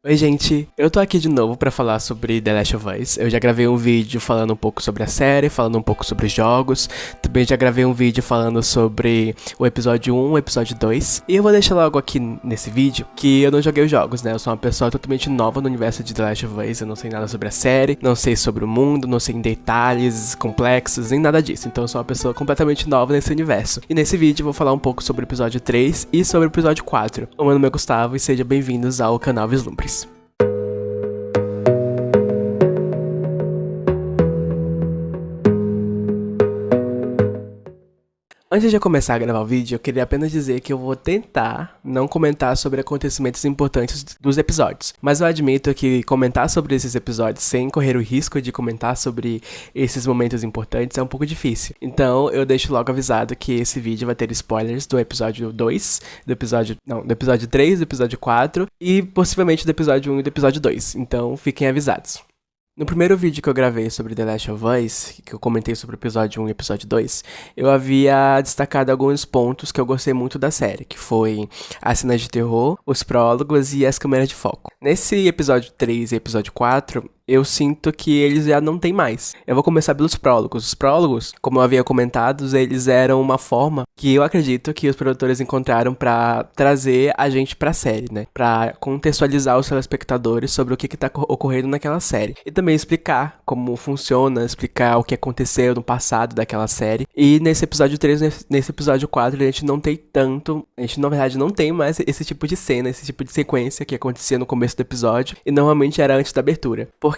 Oi, gente, eu tô aqui de novo pra falar sobre The Last of Us. Eu já gravei um vídeo falando um pouco sobre a série, falando um pouco sobre os jogos. Também já gravei um vídeo falando sobre o episódio 1, o episódio 2. E eu vou deixar logo aqui nesse vídeo que eu não joguei os jogos, né? Eu sou uma pessoa totalmente nova no universo de The Last of Us. Eu não sei nada sobre a série, não sei sobre o mundo, não sei em detalhes complexos, nem nada disso. Então eu sou uma pessoa completamente nova nesse universo. E nesse vídeo eu vou falar um pouco sobre o episódio 3 e sobre o episódio 4. O meu nome é Gustavo e sejam bem-vindos ao canal Vislumbres. Antes de eu começar a gravar o vídeo, eu queria apenas dizer que eu vou tentar não comentar sobre acontecimentos importantes dos episódios. Mas eu admito que comentar sobre esses episódios sem correr o risco de comentar sobre esses momentos importantes é um pouco difícil. Então eu deixo logo avisado que esse vídeo vai ter spoilers do episódio 2, do episódio 3, do episódio 4 e possivelmente do episódio 1 e do episódio 2. Então fiquem avisados. No primeiro vídeo que eu gravei sobre The Last of Us, que eu comentei sobre o episódio 1 e o episódio 2, eu havia destacado alguns pontos que eu gostei muito da série, que foi as cenas de terror, os prólogos e as câmeras de foco. Nesse episódio 3 e episódio 4, eu sinto que eles já não tem mais. Eu vou começar pelos prólogos. Os prólogos, como eu havia comentado, eles eram uma forma que eu acredito que os produtores encontraram pra trazer a gente pra série, né? Pra contextualizar os telespectadores sobre o que tá ocorrendo naquela série. E também explicar como funciona, explicar o que aconteceu no passado daquela série. E nesse episódio 3, nesse episódio 4, a gente não tem tanto... A gente, na verdade, não tem mais esse tipo de cena, esse tipo de sequência que acontecia no começo do episódio. E normalmente era antes da abertura. Porque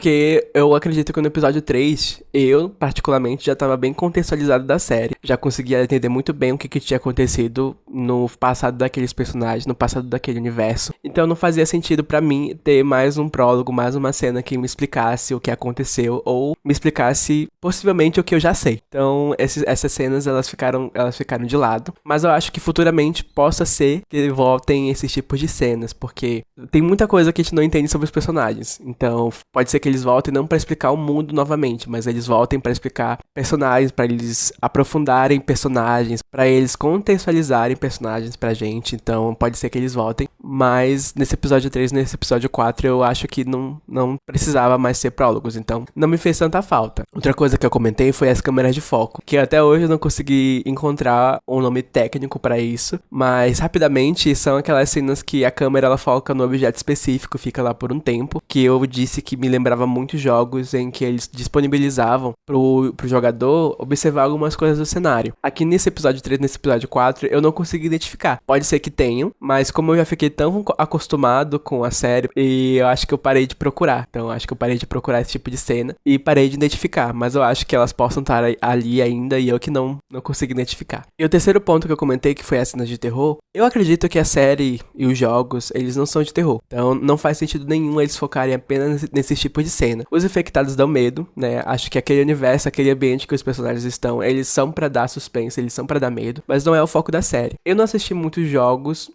eu acredito que no episódio 3, eu, particularmente, já estava bem contextualizado da série. Já conseguia entender muito bem o que tinha acontecido no passado daqueles personagens, no passado daquele universo. Então não fazia sentido pra mim ter mais um prólogo, mais uma cena que me explicasse o que aconteceu, ou me explicasse, possivelmente, o que eu já sei. Então essas cenas, elas ficaram de lado. Mas eu acho que futuramente possa ser que voltem esses tipos de cenas, porque tem muita coisa que a gente não entende sobre os personagens. Então pode ser que eles voltem não pra explicar o mundo novamente, mas eles voltem pra explicar personagens, pra eles aprofundarem personagens, pra eles contextualizarem personagens pra gente. Então pode ser que eles voltem, mas nesse episódio 3, nesse episódio 4, eu acho que não precisava mais ser prólogos, então não me fez tanta falta. Outra coisa que eu comentei foi as câmeras de foco, que até hoje eu não consegui encontrar um nome técnico pra isso, mas rapidamente são aquelas cenas que a câmera ela foca no objeto específico, fica lá por um tempo, que eu disse que me lembrava muitos jogos em que eles disponibilizavam pro jogador observar algumas coisas do cenário. Aqui nesse episódio 3, nesse episódio 4, eu não consegui identificar. Pode ser que tenham, mas como eu já fiquei tão acostumado com a série, e eu acho que eu parei de procurar. Então eu acho que eu parei de procurar esse tipo de cena e parei de identificar, mas eu acho que elas possam estar ali ainda e eu que não consegui identificar. E o terceiro ponto que eu comentei, que foi as cenas de terror, eu acredito que a série e os jogos, eles não são de terror. Então não faz sentido nenhum eles focarem apenas nesse tipo de cena. Os infectados dão medo, né? Acho que aquele universo, aquele ambiente que os personagens estão, eles são pra dar suspense, eles são pra dar medo, mas não é o foco da série. Eu não assisti muitos jogos.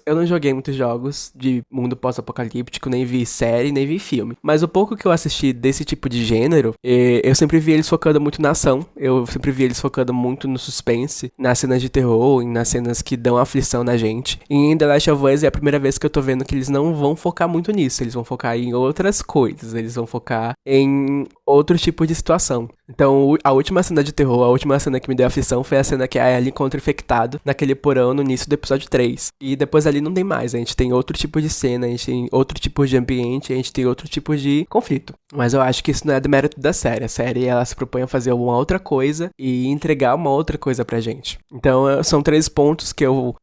Eu não joguei muitos jogos de mundo pós-apocalíptico, nem vi série, nem vi filme. Mas o pouco que eu assisti desse tipo de gênero, eu sempre vi eles focando muito na ação. Eu sempre vi eles focando muito no suspense, nas cenas de terror, nas cenas que dão aflição na gente. E em The Last of Us é a primeira vez que eu tô vendo que eles não vão focar muito nisso. Eles vão focar em outras coisas. Eles vão focar em outro tipo de situação. Então, a última cena de terror, a última cena que me deu aflição foi a cena que a Ellie encontra o infectado naquele porão no início do episódio 3. E depois ali não tem mais. A gente tem outro tipo de cena, a gente tem outro tipo de ambiente, a gente tem outro tipo de conflito. Mas eu acho que isso não é do mérito da série. A série, ela se propõe a fazer uma outra coisa e entregar uma outra coisa pra gente. Então, são 3 pontos que eu,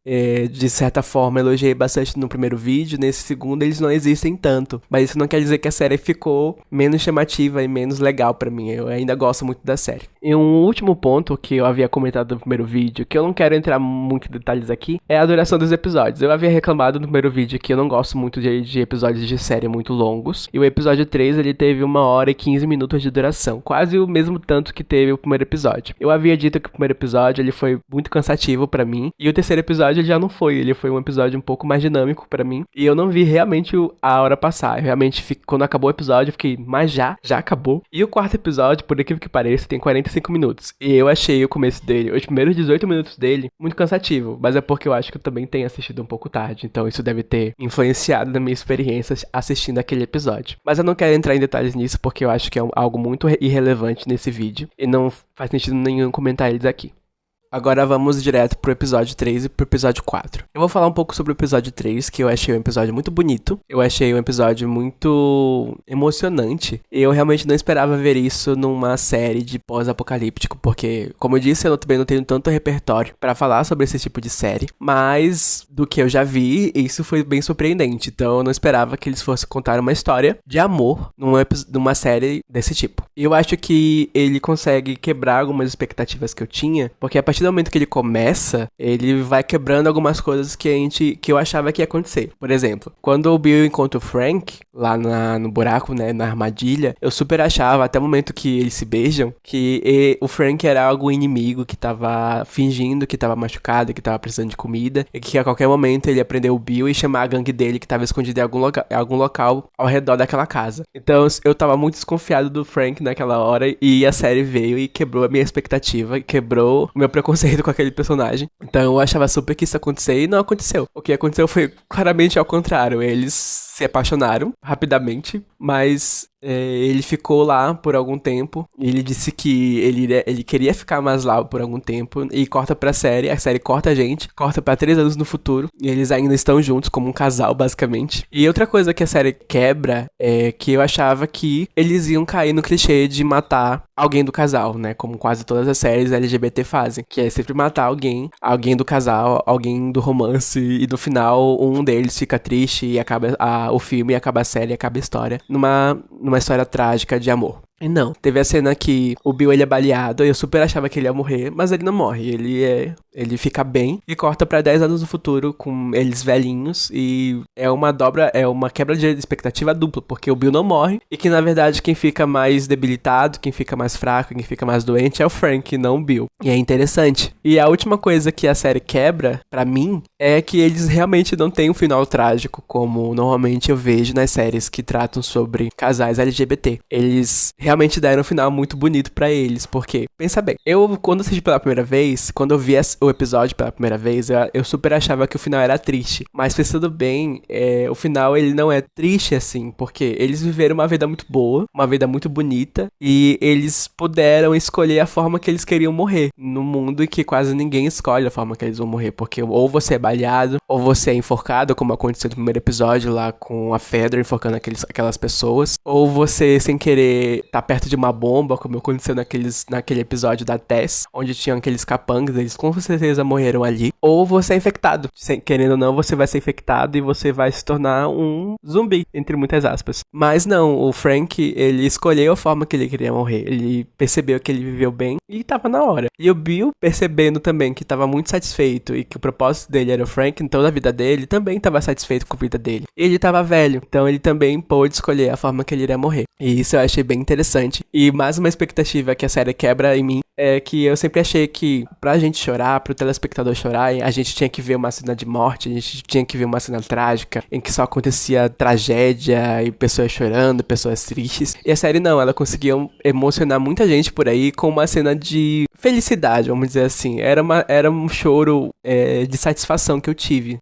de certa forma, elogiei bastante no primeiro vídeo. Nesse segundo, eles não existem tanto. Mas isso não quer dizer que a série ficou menos chamativa e menos legal pra mim. Eu ainda gosto muito da série. E um último ponto que eu havia comentado no primeiro vídeo, que eu não quero entrar muito em detalhes aqui, é a duração dos episódios. Eu havia reclamado no primeiro vídeo que eu não gosto muito de episódios de série muito longos. E o episódio 3, ele teve 1h15 de duração. Quase o mesmo tanto que teve o primeiro episódio. Eu havia dito que o primeiro episódio, ele foi muito cansativo pra mim. E o terceiro episódio, ele já não foi. Ele foi um episódio um pouco mais dinâmico pra mim. E eu não vi realmente a hora passar. Eu realmente, quando acabou o episódio, eu fiquei, mas já acabou. E o quarto episódio, por incrível que pareça, tem 45 45 minutos. E eu achei o começo dele, os primeiros 18 minutos dele, muito cansativo. Mas é porque eu acho que eu também tenho assistido um pouco tarde. Então isso deve ter influenciado na minha experiência assistindo aquele episódio. Mas eu não quero entrar em detalhes nisso, porque eu acho que é algo muito irrelevante nesse vídeo. E não faz sentido nenhum comentar eles aqui. Agora vamos direto pro episódio 3 e pro episódio 4. Eu vou falar um pouco sobre o episódio 3, que eu achei um episódio muito bonito. Eu achei um episódio muito emocionante. E eu realmente não esperava ver isso numa série de pós-apocalíptico, porque, como eu disse, eu também não tenho tanto repertório pra falar sobre esse tipo de série. Mas, do que eu já vi, isso foi bem surpreendente. Então eu não esperava que eles fossem contar uma história de amor numa série desse tipo. E eu acho que ele consegue quebrar algumas expectativas que eu tinha, porque a partir do momento que ele começa, ele vai quebrando algumas coisas que eu achava que ia acontecer. Por exemplo, quando o Bill encontra o Frank, lá no buraco, né, na armadilha, eu super achava, até o momento que eles se beijam, que o Frank era algo inimigo, que tava fingindo que tava machucado, que tava precisando de comida, e que a qualquer momento ele ia prender o Bill e chamar a gangue dele, que tava escondida em algum local ao redor daquela casa. Então eu tava muito desconfiado do Frank naquela hora, e a série veio e quebrou a minha expectativa, quebrou o meu preconceito com aquele personagem. Então eu achava super que isso ia acontecer e não aconteceu. O que aconteceu foi claramente ao contrário. Eles se apaixonaram rapidamente, mas ele ficou lá por algum tempo. Ele disse que ele queria ficar mais lá por algum tempo. E corta pra série. A série corta a gente. Corta pra 3 anos no futuro. E eles ainda estão juntos como um casal, basicamente. E outra coisa que a série quebra é que eu achava que eles iam cair no clichê de matar alguém do casal, né? Como quase todas as séries LGBT fazem. Que é sempre matar alguém do casal, alguém do romance. E no final, um deles fica triste e acaba o filme, acaba a série, acaba a história. Numa história trágica de amor. E não, teve a cena que o Bill ele é baleado, e eu super achava que ele ia morrer, mas ele não morre, ele fica bem, e corta pra 10 anos no futuro com eles velhinhos, e é uma quebra de expectativa dupla, porque o Bill não morre, e que na verdade quem fica mais debilitado, quem fica mais fraco, quem fica mais doente é o Frank, não o Bill. E é interessante. E a última coisa que a série quebra, pra mim, é que eles realmente não têm um final trágico, como normalmente eu vejo nas séries que tratam sobre casais LGBT. Eles realmente deram um final muito bonito pra eles, porque, pensa bem, quando assisti pela primeira vez, quando eu vi o episódio pela primeira vez, eu super achava que o final era triste, mas pensando bem, o final ele não é triste assim, porque eles viveram uma vida muito boa, uma vida muito bonita, e eles puderam escolher a forma que eles queriam morrer, num mundo em que quase ninguém escolhe a forma que eles vão morrer, porque ou você é baleado, ou você é enforcado, como aconteceu no primeiro episódio lá com a Fedra enforcando aquelas pessoas, ou você sem querer tá perto de uma bomba, como aconteceu naquele episódio da Tess, onde tinham aqueles capangas, eles com certeza morreram ali. Ou você é infectado. Querendo ou não, você vai ser infectado e você vai se tornar um zumbi, entre muitas aspas. Mas não, o Frank, ele escolheu a forma que ele queria morrer. Ele percebeu que ele viveu bem e tava na hora. E o Bill, percebendo também que tava muito satisfeito e que o propósito dele era o Frank, então toda a vida dele, também tava satisfeito com a vida dele. E ele tava velho, então ele também pôde escolher a forma que ele iria morrer. E isso eu achei bem interessante. E mais uma expectativa que a série quebra em mim é que eu sempre achei que pra gente chorar, pro telespectador chorar, a gente tinha que ver uma cena de morte, a gente tinha que ver uma cena trágica, em que só acontecia tragédia e pessoas chorando, pessoas tristes. E a série não, ela conseguia emocionar muita gente por aí com uma cena de felicidade, vamos dizer assim. Era um choro de satisfação que eu tive.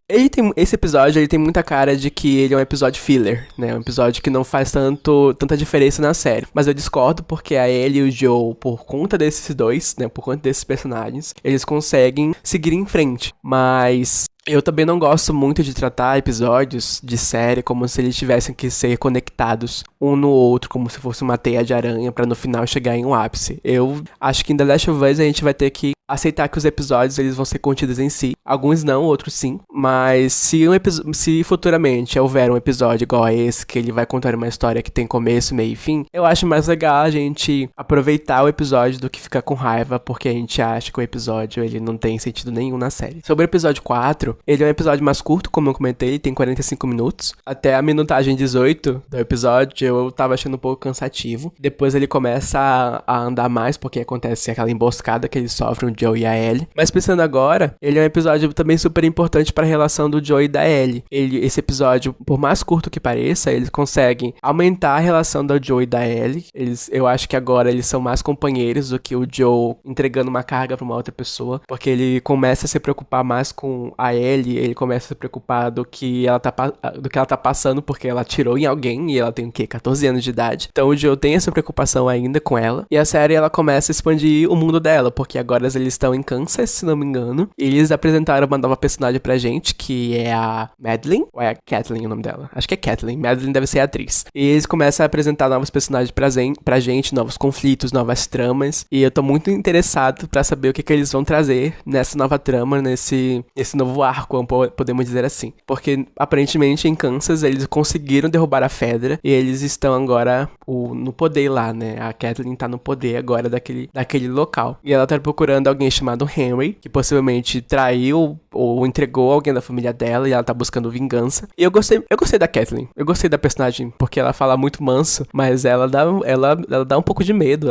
Esse episódio ele tem muita cara de que ele é um episódio filler, né? Um episódio que não faz tanta diferença na série. Mas eu discordo porque a Ellie e o Joe, por conta desses dois, né? Por conta desses personagens, eles conseguem seguir em frente. Mas eu também não gosto muito de tratar episódios de série como se eles tivessem que ser conectados um no outro, como se fosse uma teia de aranha pra no final chegar em um ápice. Eu acho que em The Last of Us a gente vai ter que aceitar que os episódios eles vão ser contidos em si. Alguns não, outros sim. Mas se futuramente houver um episódio igual a esse, que ele vai contar uma história que tem começo, meio e fim, eu acho mais legal a gente aproveitar o episódio do que ficar com raiva, porque a gente acha que o episódio ele não tem sentido nenhum na série. Sobre o episódio 4, ele é um episódio mais curto, como eu comentei, ele tem 45 minutos. Até a minutagem 18 do episódio eu tava achando um pouco cansativo. Depois ele começa a andar mais, porque acontece aquela emboscada que eles sofrem Joe e a Ellie. Mas pensando agora, ele é um episódio também super importante para a relação do Joe e da Ellie. Esse episódio, por mais curto que pareça, eles conseguem aumentar a relação do Joe e da Ellie. Eu acho que agora eles são mais companheiros do que o Joe entregando uma carga para uma outra pessoa, porque ele começa a se preocupar mais com a Ellie, ele começa a se preocupar do que ela tá passando, porque ela atirou em alguém e ela tem o quê? 14 anos de idade. Então o Joe tem essa preocupação ainda com ela. E a série, ela começa a expandir o mundo dela, porque agora eles estão em Kansas, se não me engano. E eles apresentaram uma nova personagem pra gente, que é a Madeline, ou é a Kathleen o nome dela? Acho que é Kathleen. Madeline deve ser a atriz. E eles começam a apresentar novos personagens pra gente, novos conflitos, novas tramas. E eu tô muito interessado pra saber o que eles vão trazer nessa nova trama, nesse novo arco, podemos dizer assim. Porque, aparentemente, em Kansas, eles conseguiram derrubar a Fedra e eles estão agora no poder lá, né? A Kathleen tá no poder agora daquele local. E ela tá procurando alguém chamado Henry, que possivelmente traiu ou entregou alguém da família dela e ela tá buscando vingança. E eu gostei da Kathleen. Eu gostei da personagem, porque ela fala muito manso, mas ela dá um pouco de medo,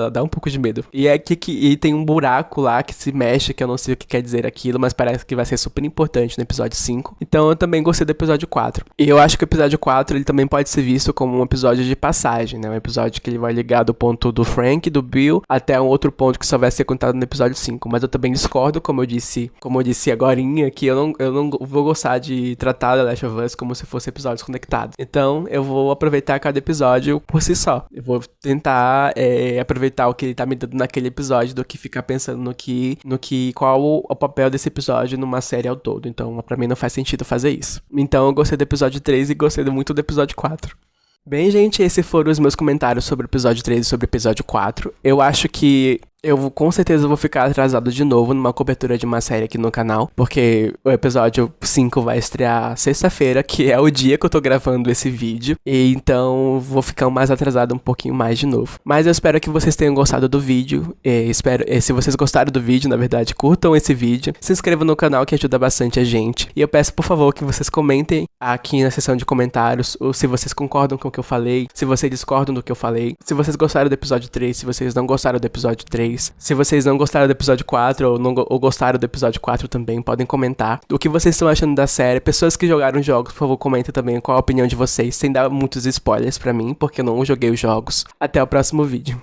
E tem um buraco lá que se mexe, que eu não sei o que quer dizer aquilo, mas parece que vai ser super importante no episódio 5. Então eu também gostei do episódio 4. E eu acho que o episódio 4, ele também pode ser visto como um episódio de passagem, né? Um episódio que ele vai ligar do ponto do Frank, do Bill, até um outro ponto que só vai ser contado no episódio 5. Mas eu também discordo, como eu disse agorinha, que eu não vou gostar de tratar The Last of Us como se fosse episódios conectados. Então eu vou aproveitar cada episódio por si só. Eu vou tentar aproveitar o que ele tá me dando naquele episódio do que ficar pensando qual o papel desse episódio numa série ao todo. Então pra mim não faz sentido fazer isso. Então eu gostei do episódio 3 e gostei muito do episódio 4. Bem, gente, esses foram os meus comentários sobre o episódio 3 e sobre o episódio 4. Eu acho que eu com certeza vou ficar atrasado de novo numa cobertura de uma série aqui no canal, porque o episódio 5 vai estrear sexta-feira, que é o dia que eu tô gravando esse vídeo, e então vou ficar mais atrasado um pouquinho mais de novo. Mas eu espero que vocês tenham gostado do vídeo, se vocês gostaram do vídeo, na verdade, curtam esse vídeo, se inscrevam no canal que ajuda bastante a gente, e eu peço por favor que vocês comentem aqui na seção de comentários, ou se vocês concordam com o que eu falei, se vocês discordam do que eu falei, se vocês gostaram do episódio 3, se vocês não gostaram do episódio 3, se vocês não gostaram do episódio 4 ou gostaram do episódio 4 também, podem comentar o que vocês estão achando da série. Pessoas que jogaram jogos, por favor, comentem também qual a opinião de vocês, sem dar muitos spoilers pra mim, porque eu não joguei os jogos. Até o próximo vídeo.